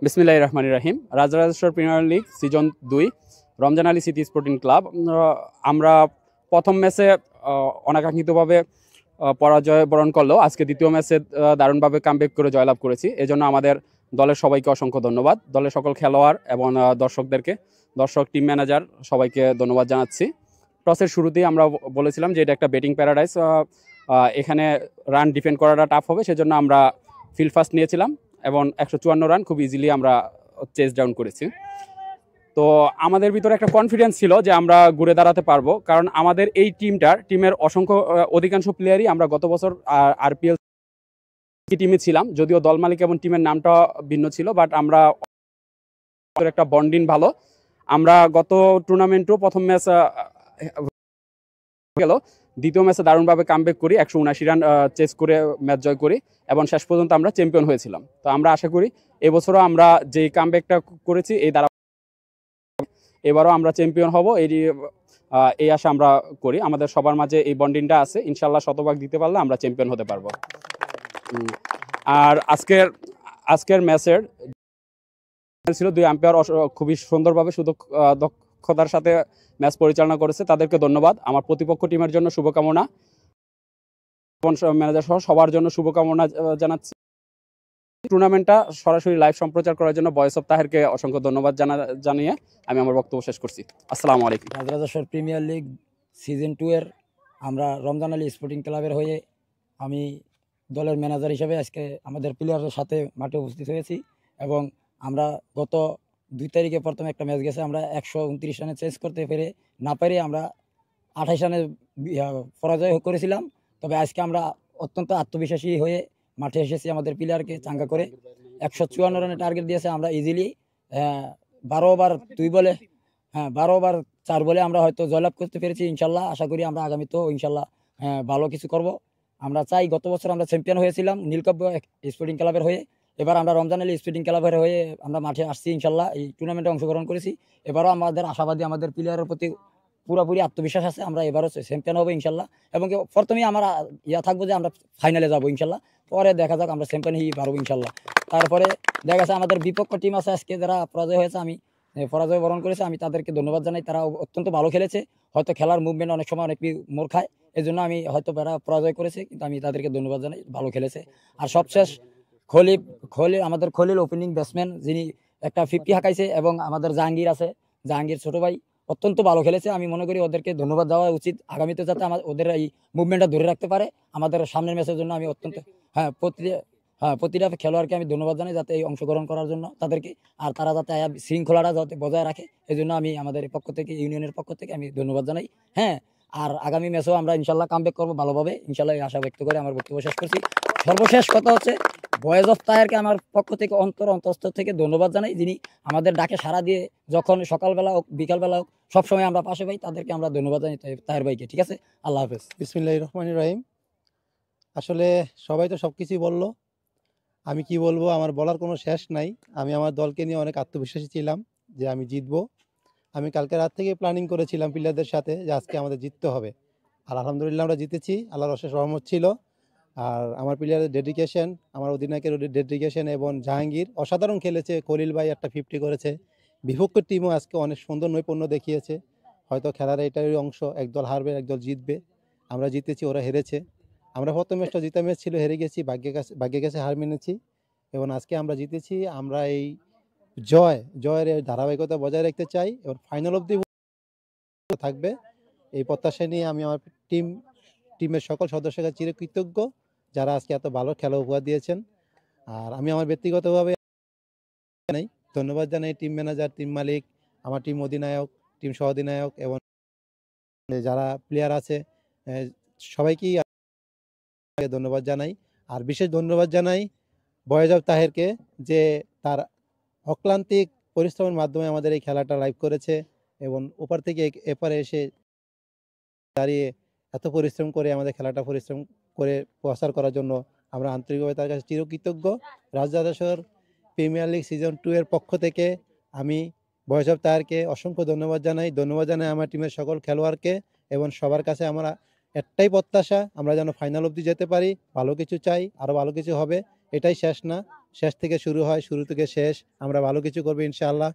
বিসমিল্লাহির রহমানির রহিম। Rajrajeshwar premier league season ২ Ramzan Ali city sporting club. আমরা প্রথম ম্যাচে অনাকাঙ্ক্ষিতভাবে পরাজয় বরণ করলেও আজকে দ্বিতীয় ম্যাচে দারুণভাবে কামব্যাক করে জয়লাভ করেছি। এজন্য আমাদের দলের সবাইকে অসংখ্য ধন্যবাদ। দলের সকল খেলোয়াড় এবং দর্শক, টিম ম্যানেজার সবাইকে ধন্যবাদ জানাচ্ছি। টসের শুরুতেই আমরা বলেছিলাম যে এটা একটা ব্যাটিং প্যারাডাইস, এখানে রান ডিফেন্ড করাটা টাফ হবে, সেজন্য আমরা ফিল্ড ফার্স্ট নিয়েছিলাম এবং ১৫৪ রান খুব ইজিলি আমরা চেস ডাউন করেছি। তো আমাদের ভিতরে একটা কনফিডেন্স ছিল যে আমরা ঘুরে দাঁড়াতে পারবো, কারণ আমাদের এই টিমের অধিকাংশ প্লেয়ারই আমরা গত বছর আরপিএল টিমে ছিলাম, যদিও দল মালিক এবং টিমের নামটা ভিন্ন ছিল, বাট আমরা একটা বন্ডিং ভালো। আমরা গত টুর্নামেন্টও প্রথম ম্যাচ গেল, দ্বিতীয় ম্যাচে দারুণভাবে কামব্যাক করি, ১৭৯ রান চেস করে ম্যাচ জয় করি এবং শেষ পর্যন্ত আমরা চ্যাম্পিয়ন হয়েছিলাম। তো আমরা আশা করি এবছরও আমরা যে কামব্যাকটা করেছি এই দ্বারা এবারও আমরা চ্যাম্পিয়ন হব, এই আশা আমরা করি। আমাদের সবার মাঝে এই বন্ডিংটা আছে, ইনশাল্লাহ শতভাগ দিতে পারলে আমরা চ্যাম্পিয়ন হতে পারবো। আর আজকের ম্যাচের ছিল দুই আম্পায়ার খুবই সুন্দরভাবে দক্ষতার সাথে ম্যাচ পরিচালনা করেছে, তাদেরকে ধন্যবাদ। আমার প্রতিপক্ষ টিমের জন্য শুভকামনা, ম্যানেজার সহ সবার জন্য শুভকামনা জানাচ্ছি। টুর্নামেন্টটা সরাসরি লাইভ সম্প্রচার করার জন্য ভয়েস অফ তাহেরকে অসংখ্য ধন্যবাদ জানিয়ে আমি আমার বক্তব্য শেষ করছি। আসসালামু আলাইকুম। রাজরাজেশ্বর প্রিমিয়ার লিগ সিজন 2 এর আমরা রমজান আলী স্পোর্টিং ক্লাবের হয়ে আমি দলের ম্যানেজার হিসেবে আজকে আমাদের প্লেয়ারের সাথে মাঠে উপস্থিত হয়েছি এবং আমরা গত 2 তারিখে প্রথমে একটা ম্যাচ গেছে, আমরা ১২৯ রানে চেঞ্জ করতে না পেরে আমরা ২৮ রানে পরাজয় করেছিলাম। তবে আজকে আমরা অত্যন্ত আত্মবিশ্বাসী হয়ে মাঠে এসেছি, আমাদের প্লেয়ারকে চাঙ্গা করে ১৫৪ রানের টার্গেট দিয়েছে। আমরা ইজিলি ১২ ওভার 2 বলে ১২ ওভার 4 বলে আমরা হয়তো জয়লাভ করতে পেরেছি। ইনশাল্লাহ আশা করি আমরা আগামীতেও ইনশাল্লাহ ভালো কিছু করব। আমরা চাই, গত বছর আমরা চ্যাম্পিয়ন হয়েছিলাম নীলকাব্য স্পোর্টিং ক্লাবের হয়ে, এবার আমরা রমজান আলী স্পোর্টিং ক্লাবের হয়ে আমরা মাঠে আসছি, ইনশাল্লাহ এই টুর্নামেন্টে অংশগ্রহণ করেছি। এবারও আমাদের আশাবাদী, আমাদের প্লেয়ারের প্রতি পুরোপুরি আত্মবিশ্বাস আছে, আমরা এবারও চ্যাম্পিয়ন হবো ইনশাল্লাহ। এবং প্রথমেই আমার থাকবো যে আমরা ফাইনালে যাবো ইনশাল্লাহ, পরে দেখা যাক আমরা চ্যাম্পিয়ন হয়ে পারবো ইনশাল্লাহ। তারপরে দেখা যাচ্ছে আমাদের বিপক্ষ টিম আছে আজকে যারা পরাজয় হয়েছে, আমি পরাজয় বরণ করেছে, আমি তাদেরকে ধন্যবাদ জানাই। তারা অত্যন্ত ভালো খেলেছে, হয়তো খেলার মুভমেন্ট অনেক সময় অনেক মোড় খায়, এই জন্য আমি হয়তো তারা পরাজয় করেছে, কিন্তু আমি তাদেরকে ধন্যবাদ জানাই, ভালো খেলেছে। আর সবশেষ আমাদের খলিল ওপেনিং ব্যাটসম্যান, যিনি একটা 50 হাঁকাইছে, এবং আমাদের জাহাঙ্গীর ছোট ভাই অত্যন্ত ভালো খেলেছে। আমি মনে করি ওদেরকে ধন্যবাদ দেওয়া উচিত, আগামীতে যাতে ওদের এই মুভমেন্টটা ধরে রাখতে পারে আমাদের সামনের ম্যাচের জন্য। আমি অত্যন্ত প্রতিটা খেলোয়াড়কে আমি ধন্যবাদ জানাই যাতে এই অংশগ্রহণ করার জন্য তাদেরকে, আর তারা যাতে শৃঙ্খলাটা যাতে বজায় রাখে, এই জন্য আমি আমাদের পক্ষ থেকে, ইউনিয়নের পক্ষ থেকে আমি ধন্যবাদ জানাই। আর আগামী ম্যাচেও আমরা ইনশাল্লাহ কামব্যাক করবো ভালোভাবে, ইনশাল্লাহ এই আশা ব্যক্ত করে আমার বক্তব্য শেষ করছি। সর্বশেষ কথা হচ্ছে, ভয়েস অফ তাহেরকে আমার পক্ষ থেকে অন্তঃস্থল থেকে ধন্যবাদ জানাই, যিনি আমাদের ডাকে সাড়া দিয়ে যখন সকালবেলা হোক বিকালবেলা হোক সবসময় আমরা পাশে পাই, তাদেরকে আমরা ধন্যবাদ জানাই তাহের ভাইকে। ঠিক আছে, আল্লাহ হাফেজ। বিসমিল্লাহির রহমানির রহিম। আসলে সবাই তো সব কিছুই বললো, আমি কি বলবো, আমার বলার কোনো শেষ নাই। আমি আমার দলকে নিয়ে অনেক আত্মবিশ্বাসী ছিলাম যে আমি জিতবো। আমি কালকে রাত থেকে প্ল্যানিং করেছিলাম প্লেয়ারদের সাথে যে আজকে আমাদের জিততে হবে, আর আলহামদুলিল্লাহ আমরা জিতেছি, আল্লাহর অশেষ রহমত ছিল। আর আমার প্লেয়ারের ডেডিকেশন, আমার অধিনায়কের ডেডিকেশন এবং জাহাঙ্গীর অসাধারণ খেলেছে, খলিল ভাই একটা 50 করেছে। বিপক্ষ টিমও আজকে অনেক সুন্দর নৈপুণ্য দেখিয়েছে। হয়তো খেলার এটারই অংশ, একদল হারবে একদল জিতবে, আমরা জিতেছি ওরা হেরেছে। আমরা প্রথম ম্যাচটা জিতা ম্যাচ ছিল, হেরে গেছি, ভাগ্যের কাছে হার মেনেছি এবং আজকে আমরা জিতেছি। আমরা এই জয়ের ধারাবাহিকতা বজায় রাখতে চাই এবং ফাইনাল অবধি থাকবে, এই প্রত্যাশা নিয়ে আমি আমার টিমের সকল সদস্যকে চিরকৃতজ্ঞ যারা আজকে এত ভালো খেলা উপহার দিয়েছেন। আর আমি আমার ব্যক্তিগতভাবে ধন্যবাদ জানাই টিম ম্যানেজার, টিম মালিক, আমার টিম অধিনায়ক, টিম সহ অধিনায়ক এবং যারা প্লেয়ার আছে সবাইকেই ধন্যবাদ জানাই। আর বিশেষ ধন্যবাদ জানাই ভয়েস অফ তাহেরকে, যে তার অক্লান্তিক পরিশ্রমের মাধ্যমে আমাদের এই খেলাটা লাইভ করেছে এবং ওপার থেকে এপারে এসে দাঁড়িয়ে এত পরিশ্রম করে আমাদের খেলাটা পরিশ্রম করে প্রচার করার জন্য আমরা আন্তরিকভাবে তার কাছে চিরকৃতজ্ঞ। রাজরাজেশ্বর প্রিমিয়ার লিগ সিজন 2 এর পক্ষ থেকে আমি ভয়েস অফ তাহেরকে অসংখ্য ধন্যবাদ জানাই আমার টিমের সকল খেলোয়াড়কে এবং সবার কাছে আমরা একটাই প্রত্যাশা, আমরা যেন ফাইনাল অবধি যেতে পারি। ভালো কিছু চাই, আরও ভালো কিছু হবে, এটাই শেষ না, শেষ থেকে শুরু হয়, শুরু থেকে শেষ। আমরা ভালো কিছু করবো ইনশাআল্লাহ।